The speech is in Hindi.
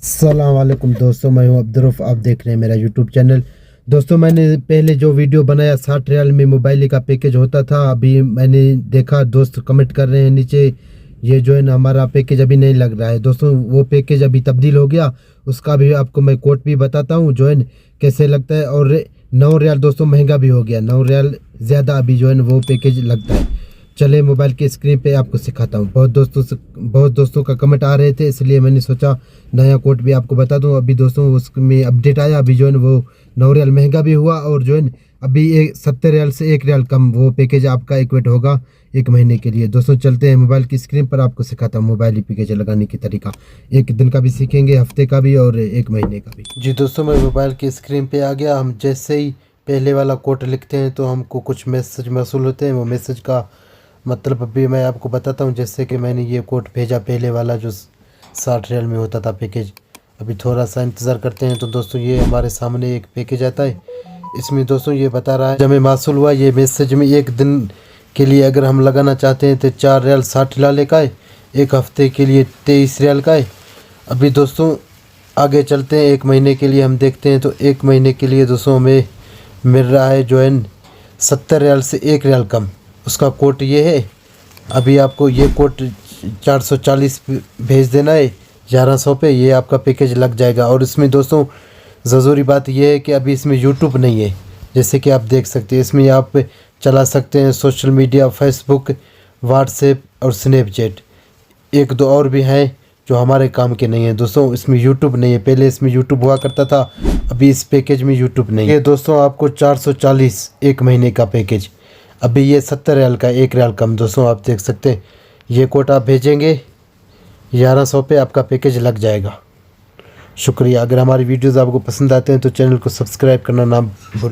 अस्सलाम वालेकुम दोस्तों, मैं हूं अब्दुर्रऊफ। आप देख रहे हैं मेरा यूट्यूब चैनल। दोस्तों, मैंने पहले जो वीडियो बनाया 60 रियाल में मोबाइल का पैकेज होता था। अभी मैंने देखा दोस्त कमेंट कर रहे हैं नीचे, ये जो है ना हमारा पैकेज अभी नहीं लग रहा है। दोस्तों, वो पैकेज अभी तब्दील हो गया, उसका भी आपको मैं कोड भी बताता हूँ जो है न कैसे लगता है। और 9 रियाल दोस्तों महंगा भी हो गया, 9 रियाल ज़्यादा अभी जो है ना वो पैकेज लगता है। चले मोबाइल की स्क्रीन पे आपको सिखाता हूँ। बहुत दोस्तों का कमेंट आ रहे थे, इसलिए मैंने सोचा नया कोड भी आपको बता दूँ। अभी दोस्तों उसमें अपडेट आया, अभी जो है वो 9 रियाल महंगा भी हुआ और जो है अभी 70 रियाल से 1 रियाल कम वो पैकेज आपका इक्वेट होगा 1 महीने के लिए। दोस्तों चलते हैं मोबाइल की स्क्रीन पर, आपको सिखाता हूँ मोबाइल पैकेज लगाने की तरीका। 1 दिन का भी सीखेंगे, हफ्ते का भी और 1 महीने का भी। जी दोस्तों, मैं मोबाइल की स्क्रीन पे आ गया। हम जैसे ही पहले वाला कोड लिखते हैं तो हमको कुछ मैसेज मौसूल होते हैं। वो मैसेज का मतलब अभी मैं आपको बताता हूँ। जैसे कि मैंने ये कोड भेजा पहले वाला जो 60 रियाल में होता था पैकेज। अभी थोड़ा सा इंतज़ार करते हैं तो दोस्तों ये हमारे सामने एक पैकेज आता है। इसमें दोस्तों ये बता रहा है जब हमें मासूल हुआ ये मैसेज में 1 दिन के लिए अगर हम लगाना चाहते हैं तो 4 रियाल 60 लाले का है, 1 हफ्ते के लिए 23 रियाल का है। अभी दोस्तों आगे चलते हैं, 1 महीने के लिए हम देखते हैं तो 1 महीने के लिए दोस्तों हमें मिल रहा है जो है 70 रियाल से 1 रियाल कम। उसका कोड ये है। अभी आपको ये कोड 440 भेज देना है 1100 पे, ये आपका पैकेज लग जाएगा। और इसमें दोस्तों ज़रूरी बात यह है कि अभी इसमें यूट्यूब नहीं है। जैसे कि आप देख सकते हैं इसमें आप चला सकते हैं सोशल मीडिया, फेसबुक, व्हाट्सएप और स्नैपचैट। 1-2 और भी हैं जो हमारे काम के नहीं हैं। दोस्तों इसमें यूट्यूब नहीं है, पहले इसमें यूट्यूब हुआ करता था, अभी इस पैकेज में यूट्यूब नहीं है। दोस्तों आपको 440 1 महीने का पैकेज, अभी ये 70 रियाल का 1 रियाल कम। दोस्तों आप देख सकते हैं ये कोड आप भेजेंगे 1100 पे, आपका पैकेज लग जाएगा। शुक्रिया। अगर हमारी वीडियोज़ आपको पसंद आते हैं तो चैनल को सब्सक्राइब करना ना भूलें।